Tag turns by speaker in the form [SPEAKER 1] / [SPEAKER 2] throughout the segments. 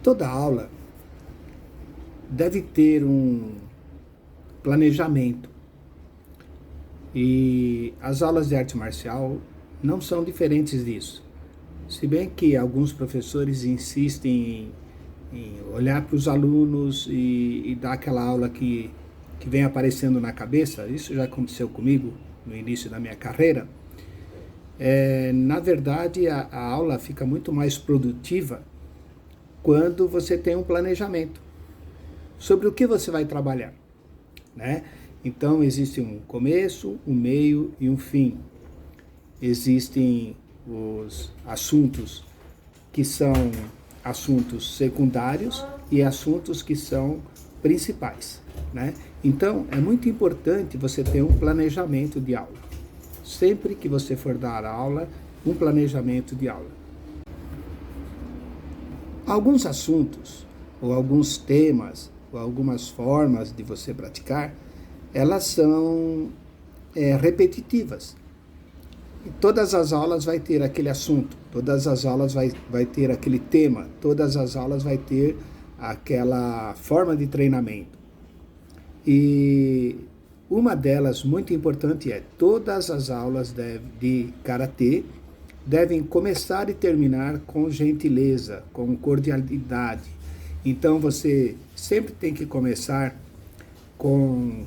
[SPEAKER 1] Toda aula deve ter um planejamento. E as aulas de arte marcial não são diferentes disso. Se bem que alguns professores insistem em olhar para os alunos e dar aquela aula que vem aparecendo na cabeça, isso já aconteceu comigo no início da minha carreira. Na verdade, a aula fica muito mais produtiva quando você tem um planejamento sobre o que você vai trabalhar, né? Então, existe um começo, um meio e um fim. Existem os assuntos que são assuntos secundários e assuntos que são principais, né? Então, é muito importante você ter um planejamento de aula. Sempre que você for dar aula, um planejamento de aula. Alguns assuntos, ou alguns temas, ou algumas formas de você praticar, elas são repetitivas. E todas as aulas vai ter aquele assunto, todas as aulas vai ter aquele tema, todas as aulas vai ter aquela forma de treinamento. E uma delas muito importante é todas as aulas de karatê devem começar e terminar com gentileza, com cordialidade. Então você sempre tem que começar com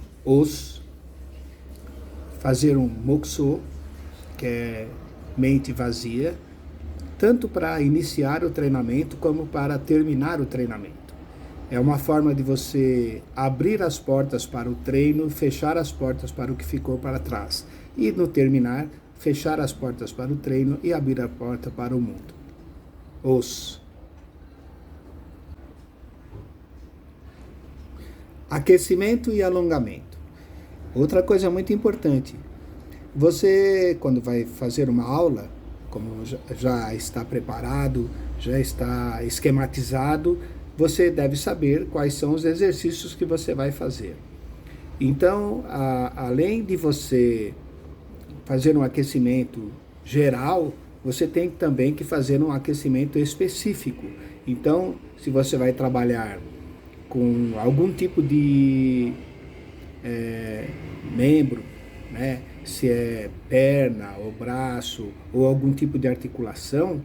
[SPEAKER 1] fazer um mokuso, que é mente vazia, tanto para iniciar o treinamento como para terminar o treinamento. É uma forma de você abrir as portas para o treino, fechar as portas para o que ficou para trás. E no terminar, fechar as portas para o treino e abrir a porta para o mundo. Aquecimento e alongamento. Outra coisa muito importante. Você, quando vai fazer uma aula, como já está preparado, já está esquematizado, você deve saber quais são os exercícios que você vai fazer. Então, além de você fazer um aquecimento geral, você tem também que fazer um aquecimento específico. Então, se você vai trabalhar com algum tipo de membro, né? Se é perna ou braço ou algum tipo de articulação,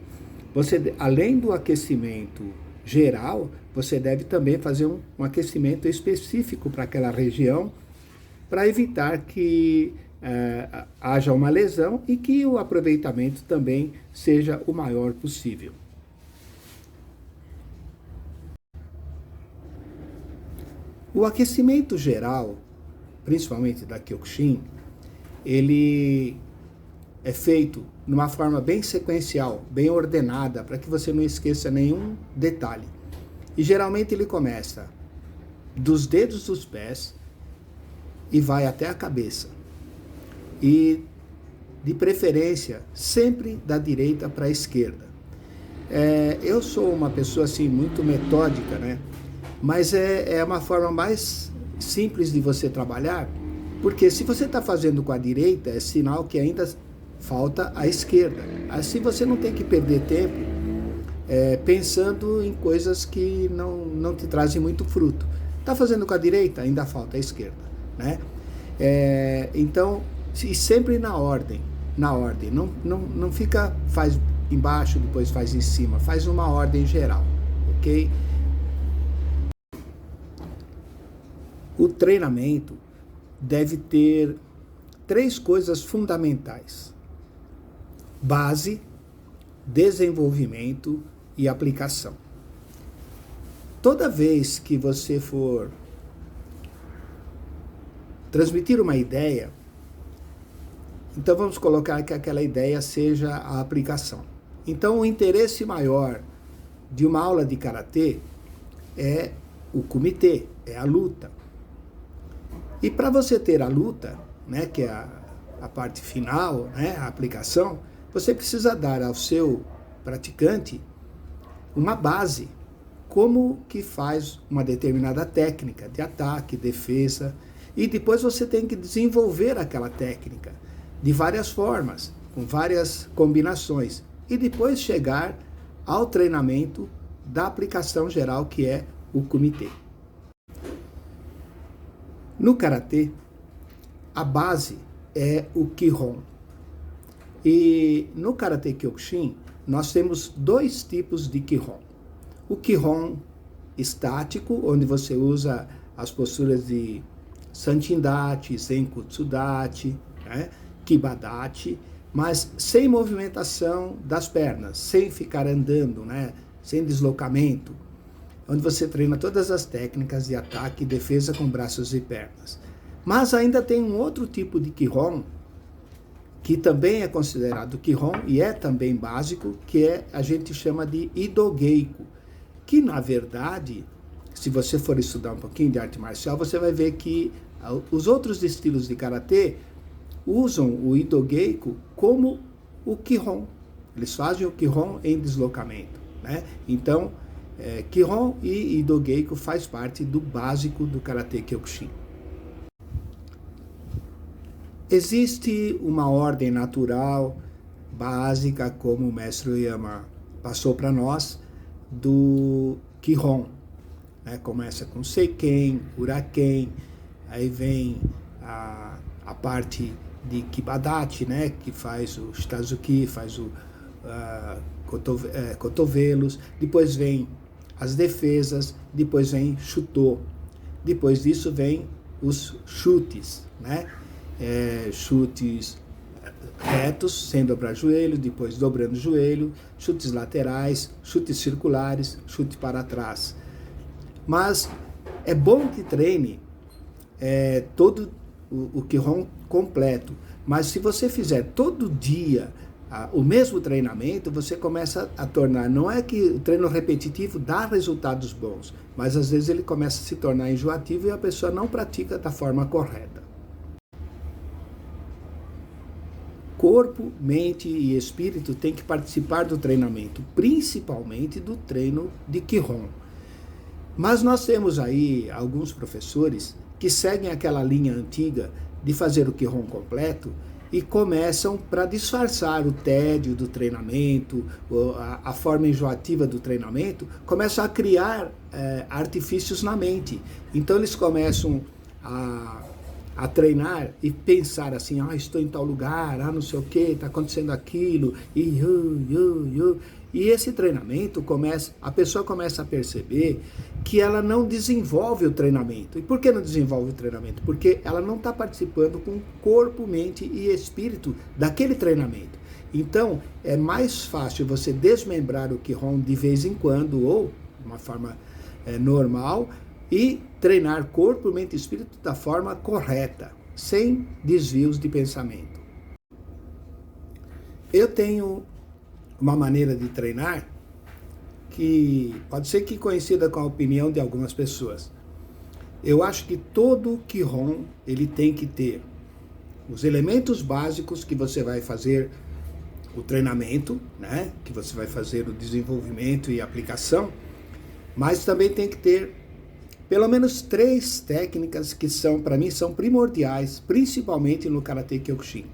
[SPEAKER 1] você, além do aquecimento geral, você deve também fazer um aquecimento específico para aquela região, para evitar que haja uma lesão e que o aproveitamento também seja o maior possível. O aquecimento geral, principalmente da Kyokushin, ele é feito de uma forma bem sequencial, bem ordenada, para que você não esqueça nenhum detalhe. E geralmente ele começa dos dedos dos pés e vai até a cabeça. E, de preferência, sempre da direita para a esquerda. Eu sou uma pessoa assim muito metódica, né? Mas é uma forma mais simples de você trabalhar, porque se você está fazendo com a direita, é sinal que ainda falta a esquerda. Assim você não tem que perder tempo pensando em coisas que não te trazem muito fruto. Está fazendo com a direita, ainda falta a esquerda, né? Então, e sempre na ordem. Não fica, faz embaixo, depois faz em cima, faz uma ordem geral, ok? O treinamento deve ter 3 coisas fundamentais: base, desenvolvimento e aplicação. Toda vez que você for transmitir uma ideia, então vamos colocar que aquela ideia seja a aplicação. Então, o interesse maior de uma aula de karatê é o kumite, é a luta. E para você ter a luta, né, que é a parte final, né, a aplicação, você precisa dar ao seu praticante uma base, como que faz uma determinada técnica de ataque, defesa, e depois você tem que desenvolver aquela técnica de várias formas, com várias combinações, e depois chegar ao treinamento da aplicação geral, que é o kumite. No karatê, a base é o Kihon. E no Karate Kyokushin, nós temos dois tipos de Kihon. O Kihon estático, onde você usa as posturas de Santindachi, Zenkutsudachi, né, Kibadachi, mas sem movimentação das pernas, sem ficar andando, né, sem deslocamento, onde você treina todas as técnicas de ataque e defesa com braços e pernas. Mas ainda tem um outro tipo de Kihon, que também é considerado Kihon e é também básico, que a gente chama de Idogeiko, que na verdade, se você for estudar um pouquinho de arte marcial, você vai ver que os outros estilos de karatê usam o Idogeiko como o Kihon. Eles fazem o Kihon em deslocamento, né? Então, Kihon e Idogeiko faz parte do básico do Karate Kyokushin. Existe uma ordem natural, básica, como o mestre Oyama passou para nós, do Kihon. Né? Começa com Seiken, Uraken, aí vem a parte de Kibadachi, né? Que faz o Shitazuki, faz o cotovelos, depois vem as defesas, depois vem Shuto, depois disso vem os chutes, né? Chutes retos, sem dobrar joelho, depois dobrando o joelho, chutes laterais, chutes circulares, chute para trás. Mas é bom que treine todo o Kihon completo, mas se você fizer todo dia o mesmo treinamento, você começa a tornar, não é que o treino repetitivo dá resultados bons, mas às vezes ele começa a se tornar enjoativo e a pessoa não pratica da forma correta. Corpo, mente e espírito têm que participar do treinamento, principalmente do treino de Kihon. Mas nós temos aí alguns professores que seguem aquela linha antiga de fazer o Kihon completo e começam, para disfarçar o tédio do treinamento, a forma enjoativa do treinamento, começam a criar artifícios na mente. Então eles começam a treinar e pensar assim, estou em tal lugar, não sei o que, está acontecendo aquilo, e esse treinamento a pessoa começa a perceber que ela não desenvolve o treinamento. E por que não desenvolve o treinamento? Porque ela não está participando com corpo, mente e espírito daquele treinamento. Então, é mais fácil você desmembrar o Kihon de vez em quando, ou de uma forma normal, e treinar corpo, mente e espírito da forma correta, sem desvios de pensamento. Eu tenho uma maneira de treinar que pode ser que coincida com a opinião de algumas pessoas. Eu acho que todo Kihon ele tem que ter os elementos básicos que você vai fazer o treinamento, né? Que você vai fazer o desenvolvimento e aplicação, mas também tem que ter pelo menos 3 técnicas que para mim são primordiais, principalmente no Karate Kyokushin.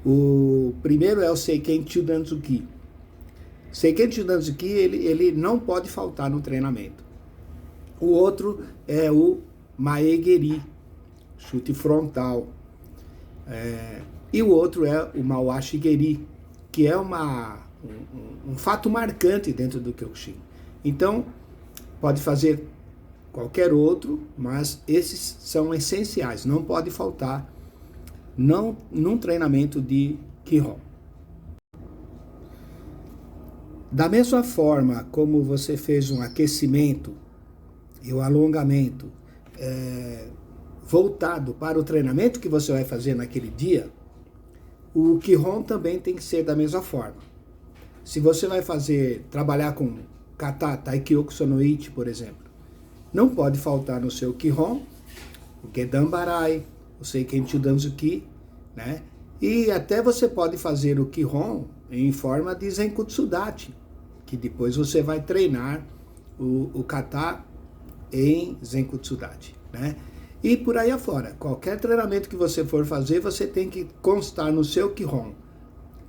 [SPEAKER 1] O primeiro é o Seiken Chudanzuki. Seiken Chudanzuki, ele não pode faltar no treinamento. O outro é o Maegeri, chute frontal. E o outro é o Mawashigeri, que é um fato marcante dentro do Kyokushin. Então, pode fazer qualquer outro, mas esses são essenciais, não pode faltar num treinamento de Kihon. Da mesma forma como você fez um aquecimento e o alongamento voltado para o treinamento que você vai fazer naquele dia, o Kihon também tem que ser da mesma forma. Se você vai trabalhar com Kata, Taikyoku Sonoichi, por exemplo, não pode faltar no seu Kihon o Gedanbarai, o Seiken Chudanzuki, né? E até você pode fazer o Kihon em forma de Zenkutsudachi, que depois você vai treinar o Kata em Zenkutsudachi, né? E por aí afora, qualquer treinamento que você for fazer, você tem que constar no seu Kihon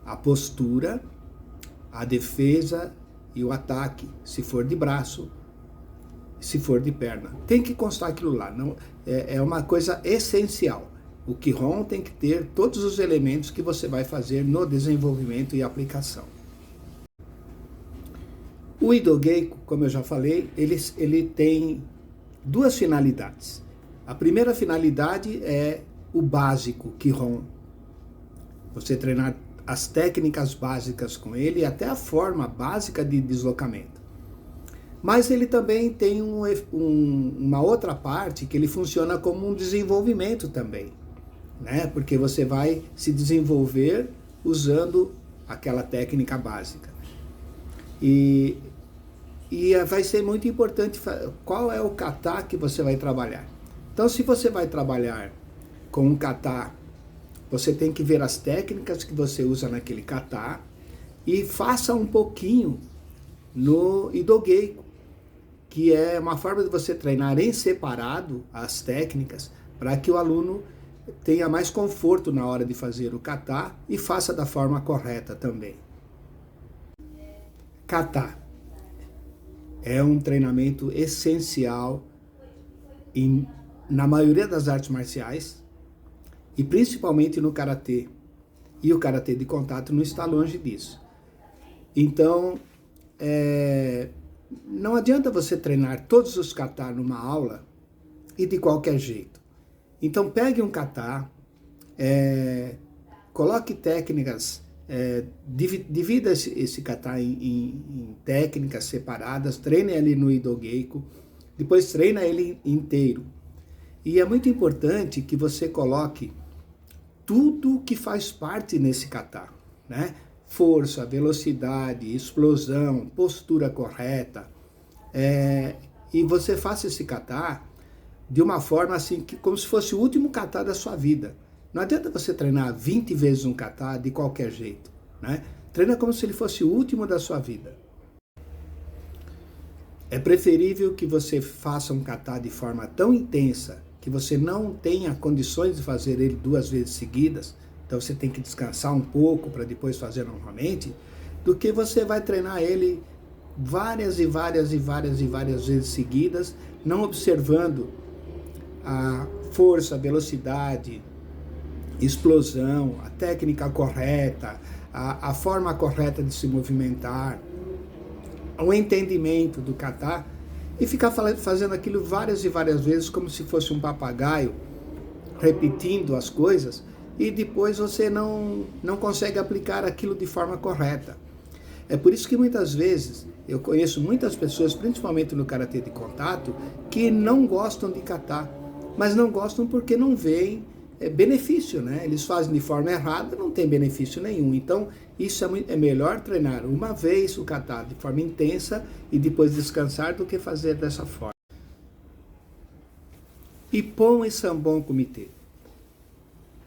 [SPEAKER 1] a postura, a defesa e o ataque, se for de braço, se for de perna. Tem que constar aquilo lá. Não, é uma coisa essencial. O Kihon tem que ter todos os elementos que você vai fazer no desenvolvimento e aplicação. O Ido-Geiko, como eu já falei, ele tem duas finalidades. A primeira finalidade é o básico, Kihon. Você treinar as técnicas básicas com ele e até a forma básica de deslocamento. Mas ele também tem uma outra parte que ele funciona como um desenvolvimento também, né? Porque você vai se desenvolver usando aquela técnica básica. E vai ser muito importante qual é o kata que você vai trabalhar. Então, se você vai trabalhar com um kata, você tem que ver as técnicas que você usa naquele kata e faça um pouquinho no Ido-Geiko, que é uma forma de você treinar em separado as técnicas para que o aluno tenha mais conforto na hora de fazer o kata e faça da forma correta também. Kata é um treinamento essencial na maioria das artes marciais e principalmente no karatê. E o karatê de contato não está longe disso. Então, não adianta você treinar todos os kata numa aula e de qualquer jeito. Então pegue um kata, coloque técnicas, divida esse kata em técnicas separadas, treine ele no Ido-Geiko, depois treina ele inteiro. E é muito importante que você coloque tudo que faz parte nesse kata, né? Força, velocidade, explosão, postura correta, e você faça esse kata de uma forma assim, como se fosse o último kata da sua vida. Não adianta você treinar 20 vezes um kata de qualquer jeito, né? Treina como se ele fosse o último da sua vida. É preferível que você faça um kata de forma tão intensa que você não tenha condições de fazer ele 2 vezes seguidas, então você tem que descansar um pouco para depois fazer novamente, do que você vai treinar ele várias e várias e várias e várias vezes seguidas, não observando a força, a velocidade, explosão, a técnica correta, a forma correta de se movimentar, o entendimento do kata, e ficar fazendo aquilo várias e várias vezes como se fosse um papagaio, repetindo as coisas, e depois você não consegue aplicar aquilo de forma correta. É por isso que muitas vezes eu conheço muitas pessoas, principalmente no karatê de contato, que não gostam de kata, mas não gostam porque não veem benefício, né? Eles fazem de forma errada, não tem benefício nenhum. Então, isso é melhor treinar uma vez o kata de forma intensa e depois descansar do que fazer dessa forma. Ippon e Sanbon Kumite.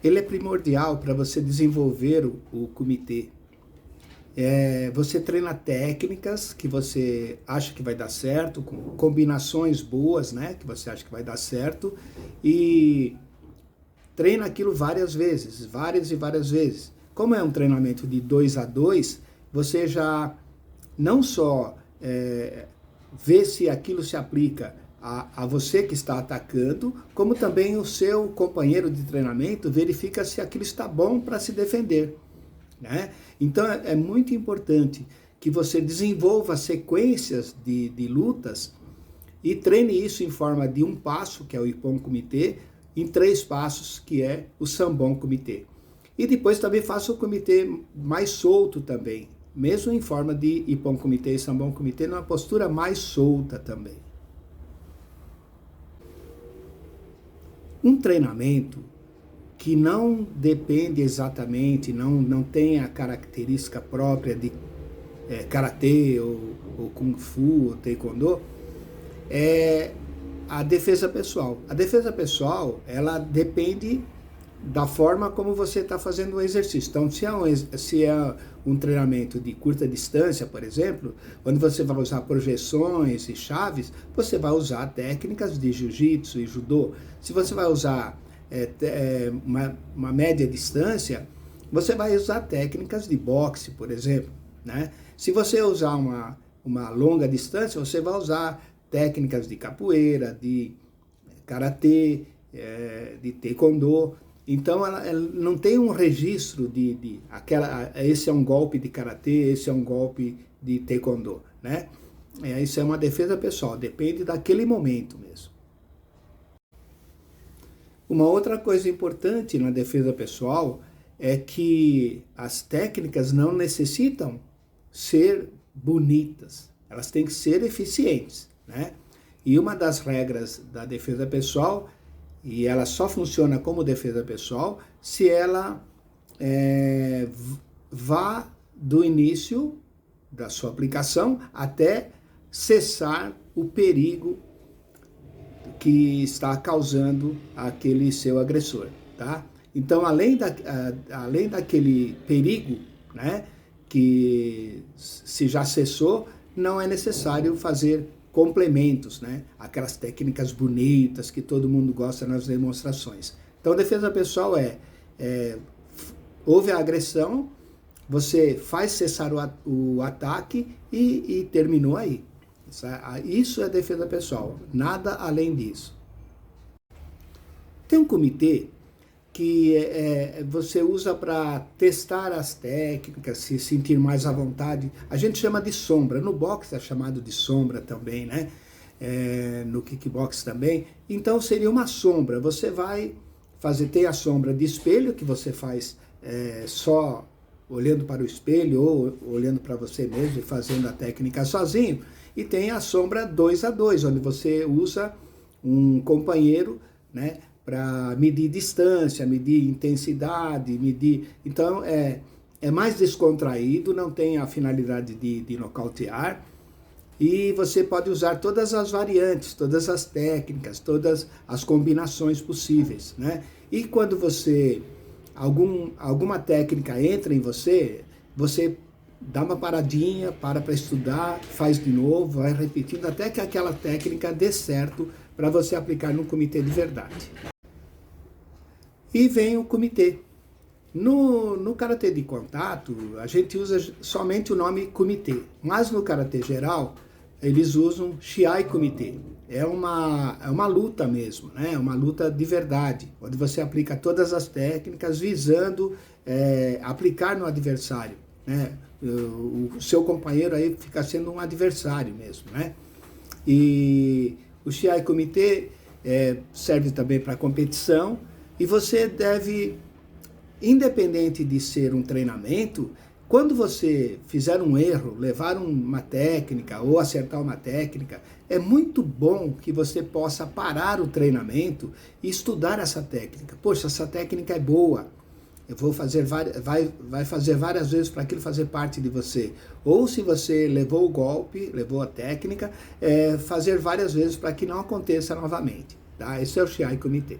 [SPEAKER 1] Ele é primordial para você desenvolver o kumite. Você treina técnicas que você acha que vai dar certo, com combinações boas, né, que você acha que vai dar certo, e treina aquilo várias vezes, várias e várias vezes. Como é um treinamento de 2 a 2, você já não só vê se aquilo se aplica a você que está atacando, como também o seu companheiro de treinamento verifica se aquilo está bom para se defender, né? Então é muito importante que você desenvolva sequências de lutas e treine isso em forma de um passo, que é o Ippon Kumite, em 3 passos, que é o Sanbon Kumite. E depois também faça o Kumite mais solto também, mesmo em forma de Ippon Kumite e Sanbon Kumite, numa postura mais solta também. Um treinamento que não depende exatamente, não tem a característica própria de karatê ou kung fu ou taekwondo, é a defesa pessoal. A defesa pessoal, ela depende da forma como você está fazendo o exercício. Então, se é um treinamento de curta distância, por exemplo, onde você vai usar projeções e chaves, você vai usar técnicas de jiu-jitsu e judô. Se você vai usar uma média distância, você vai usar técnicas de boxe, por exemplo, né? Se você usar uma longa distância, você vai usar técnicas de capoeira, de karatê, de taekwondo. Então ela não tem um registro de esse é um golpe de karatê, esse é um golpe de taekwondo, né? Isso é uma defesa pessoal, depende daquele momento mesmo. Uma outra coisa importante na defesa pessoal é que as técnicas não necessitam ser bonitas, elas têm que ser eficientes, né? E uma das regras da defesa pessoal, e ela só funciona como defesa pessoal, se ela vá do início da sua aplicação até cessar o perigo que está causando aquele seu agressor, tá? Então, além daquele perigo, né, que se já cessou, não é necessário fazer complementos, né? Aquelas técnicas bonitas que todo mundo gosta nas demonstrações. Então, defesa pessoal houve a agressão, você faz cessar o ataque e terminou aí. Isso é defesa pessoal, nada além disso. Tem um comitê que você usa para testar as técnicas, se sentir mais à vontade. A gente chama de sombra. No boxe é chamado de sombra também, né? No kickbox também. Então seria uma sombra. Você vai fazer, tem a sombra de espelho, que você faz só olhando para o espelho ou olhando para você mesmo e fazendo a técnica sozinho. E tem a sombra 2 a 2, onde você usa um companheiro, né, para medir distância, medir intensidade, medir... Então, é mais descontraído, não tem a finalidade de nocautear, e você pode usar todas as variantes, todas as técnicas, todas as combinações possíveis, né? E quando alguma técnica entra em você, você dá uma paradinha, para estudar, faz de novo, vai repetindo até que aquela técnica dê certo para você aplicar no comitê de verdade. E vem o comitê. No karatê de contato, a gente usa somente o nome comitê, mas no karatê geral, eles usam Shiai Comitê. É uma luta mesmo, né? É uma luta de verdade, onde você aplica todas as técnicas visando aplicar no adversário, né? O seu companheiro aí fica sendo um adversário mesmo, né? E o Shiai Comitê serve também para competição, e você deve, independente de ser um treinamento, quando você fizer um erro, levar uma técnica ou acertar uma técnica, é muito bom que você possa parar o treinamento e estudar essa técnica. Poxa, essa técnica é boa. Eu vou fazer vai fazer várias vezes para aquilo fazer parte de você. Ou se você levou o golpe, levou a técnica, fazer várias vezes para que não aconteça novamente. Tá? Esse é o Shiai Comitê.